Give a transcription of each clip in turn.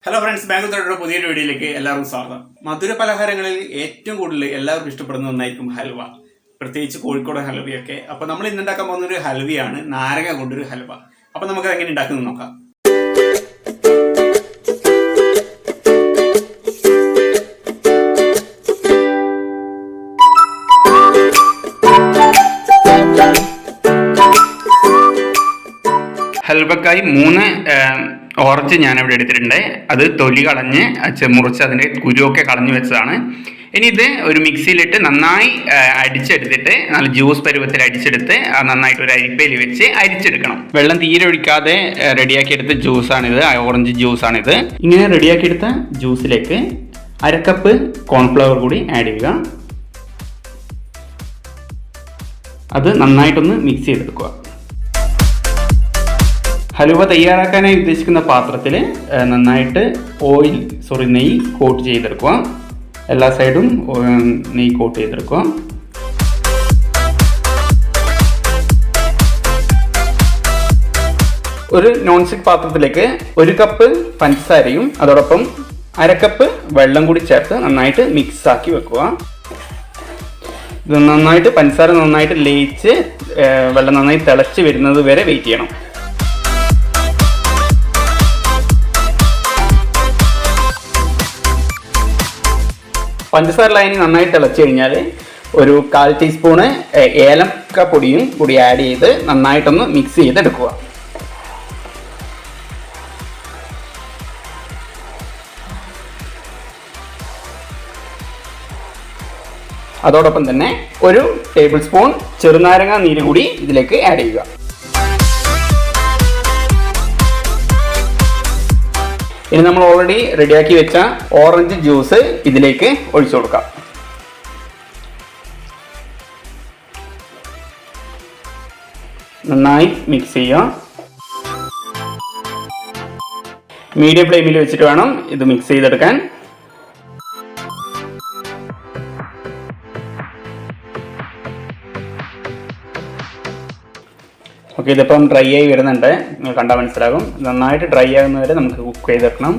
Hello friends, Bangalore പുതിയൊരു വീഡിയോയിലേക്ക് എല്ലാവർക്കും സ്വാഗതം. മധുര പലഹാരങ്ങളിൽ ഏറ്റവും കൂടുതൽ എല്ലാവർക്കും ഇഷ്ടപ്പെടുന്ന ഒന്നായിരിക്കും ഹൽവ. പ്രത്യേകിച്ച് കോഴിക്കോട് ഹൽവയൊക്കെ. അപ്പോൾ നമ്മൾ ഇന്ന് ഉണ്ടാക്കാൻ പോകുന്ന ഒരു ഹൽവയാണ് നാരങ്ങ കൊണ്ടൊരു ഹൽവ. അപ്പോൾ നമുക്ക് എങ്ങനെ ഉണ്ടാക്കുന്നത് നോക്കാം. ഹൽവക്കായി 3 ഓറഞ്ച് ഞാനിവിടെ എടുത്തിട്ടുണ്ട്. അത് തൊലി കളഞ്ഞ് മുറിച്ച് അതിൻ്റെ കുരുവൊക്കെ കളഞ്ഞു വെച്ചതാണ്. ഇനി ഇത് ഒരു മിക്സിയിലിട്ട് നന്നായി അടിച്ചെടുത്തിട്ട് നല്ല ജ്യൂസ് പരുവത്തിൽ അടിച്ചെടുത്ത് നന്നായിട്ട് ഒരു അരിപ്പയിൽ വെച്ച് അരിച്ചെടുക്കണം. വെള്ളം തീരെ ഒഴിക്കാതെ റെഡിയാക്കിയെടുത്ത ജ്യൂസാണിത്, ഓറഞ്ച് ജ്യൂസാണിത്. ഇങ്ങനെ റെഡിയാക്കിയെടുത്ത ജ്യൂസിലേക്ക് 1/2 കപ്പ് കോൺഫ്ലവർ കൂടി ആഡ് ചെയ്യുക. അത് നന്നായിട്ടൊന്ന് മിക്സ് ചെയ്തെടുക്കുക. ഹലുവ തയ്യാറാക്കാനായി ഉദ്ദേശിക്കുന്ന പാത്രത്തിൽ നന്നായിട്ട് നെയ്യ് കോട്ട് ചെയ്തെടുക്കുക. എല്ലാ സൈഡും നെയ്യ് കോട്ട് ചെയ്തെടുക്കുക. ഒരു നോൺ സ്റ്റിക്ക് പാത്രത്തിലേക്ക് 1 കപ്പ് പഞ്ചസാരയും അതോടൊപ്പം 1/2 കപ്പ് വെള്ളം കൂടി ചേർത്ത് നന്നായിട്ട് മിക്സ് ആക്കി വെക്കുക. ഇത് നന്നായിട്ട് പഞ്ചസാര നന്നായിട്ട് ലയിച്ച് വെള്ളം നന്നായി തിളച്ച് വരുന്നത് വരെ വെയിറ്റ് ചെയ്യണം. പഞ്ചസാര ലൈനി നന്നായി തിളച്ച് കഴിഞ്ഞാൽ ഒരു 1/4 ടീസ്പൂണ് ഏലക്ക പൊടിയും കൂടി ആഡ് ചെയ്ത് നന്നായിട്ടൊന്ന് മിക്സ് ചെയ്തെടുക്കുക. അതോടൊപ്പം തന്നെ 1 ടേബിൾ സ്പൂൺ ചെറുനാരങ്ങ നീര് കൂടി ഇതിലേക്ക് ആഡ് ചെയ്യുക. ഇനി നമ്മൾ ഓൾറെഡി റെഡിയാക്കി വെച്ച ഓറഞ്ച് ജ്യൂസ് ഇതിലേക്ക് ഒഴിച്ചു കൊടുക്കാം. നന്നായി മിക്സ് ചെയ്യുക. മീഡിയം ഫ്ലെയിമിൽ വെച്ചിട്ട് വേണം ഇത് മിക്സ് ചെയ്തെടുക്കാൻ. ഓക്കെ, ഇതിപ്പം ഡ്രൈ ആയി വരുന്നുണ്ട്. നിങ്ങൾ കണ്ടാൽ മനസ്സിലാകും. നന്നായിട്ട് ഡ്രൈ ആകുന്നവരെ നമുക്ക് കുക്ക് ചെയ്തെടുക്കണം.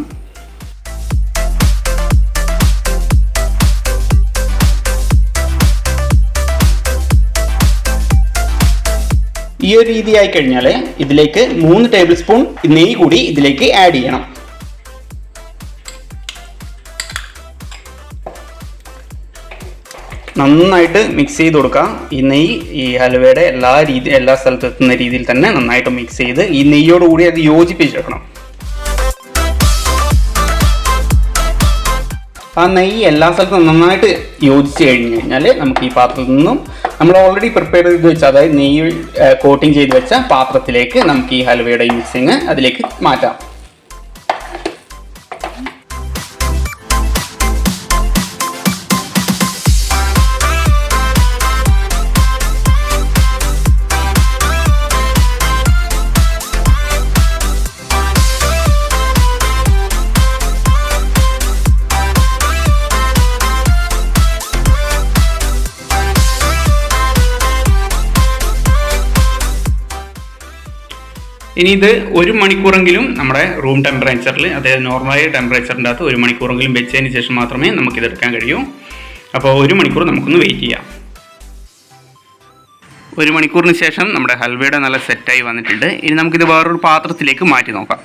ഈ ഒരു രീതി ആയി കഴിഞ്ഞാൽ ഇതിലേക്ക് 3 ടേബിൾ സ്പൂൺ നെയ്യ് കൂടി ഇതിലേക്ക് ആഡ് ചെയ്യണം. നന്നായിട്ട് മിക്സ് ചെയ്ത് കൊടുക്കാം. ഈ നെയ്യ് ഈ ഹൽവയുടെ എല്ലാ സ്ഥലത്തും എത്തുന്ന രീതിയിൽ തന്നെ നന്നായിട്ട് മിക്സ് ചെയ്ത് ഈ നെയ്യോട് കൂടി അത് യോജിപ്പിച്ചെടുക്കണം. ആ നെയ്യ് എല്ലാ സ്ഥലത്തും നന്നായിട്ട് യോജിച്ച് കഴിഞ്ഞ് കഴിഞ്ഞാൽ നമുക്ക് ഈ പാത്രത്തിൽ നിന്നും നമ്മൾ ഓൾറെഡി പ്രിപ്പയർ ചെയ്ത് വെച്ച, അതായത് നെയ്യ് കോട്ടിങ് ചെയ്ത് വെച്ച പാത്രത്തിലേക്ക് നമുക്ക് ഈ ഹൽവയുടെ മിക്സിങ് അതിലേക്ക് മാറ്റാം. ഇനി ഇത് 1 മണിക്കൂറെങ്കിലും നമ്മുടെ റൂം ടെമ്പറേച്ചറിൽ, അതായത് നോർമലായ ടെമ്പറേച്ചറിൻ്റെ അകത്ത് 1 മണിക്കൂറെങ്കിലും വെച്ചതിന് ശേഷം മാത്രമേ നമുക്കിതെടുക്കാൻ കഴിയൂ. അപ്പോൾ 1 മണിക്കൂർ നമുക്കൊന്ന് വെയിറ്റ് ചെയ്യാം. 1 മണിക്കൂറിന് ശേഷം നമ്മുടെ ഹൽവയുടെ നല്ല സെറ്റായി വന്നിട്ടുണ്ട്. ഇനി നമുക്കിത് വേറൊരു പാത്രത്തിലേക്ക് മാറ്റി നോക്കാം.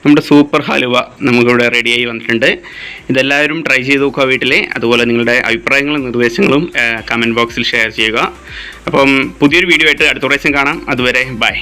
നമ്മുടെ സൂപ്പർ ഹലുവ നമുക്കിവിടെ റെഡിയായി വന്നിട്ടുണ്ട്. ഇതെല്ലാവരും ട്രൈ ചെയ്ത് നോക്കുക വീട്ടിൽ. അതുപോലെ നിങ്ങളുടെ അഭിപ്രായങ്ങളും നിർദ്ദേശങ്ങളും കമൻറ്റ് ബോക്സിൽ ഷെയർ ചെയ്യുക. അപ്പം പുതിയൊരു വീഡിയോ ആയിട്ട് അടുത്ത പ്രാവശ്യം കാണാം. അതുവരെ ബൈ.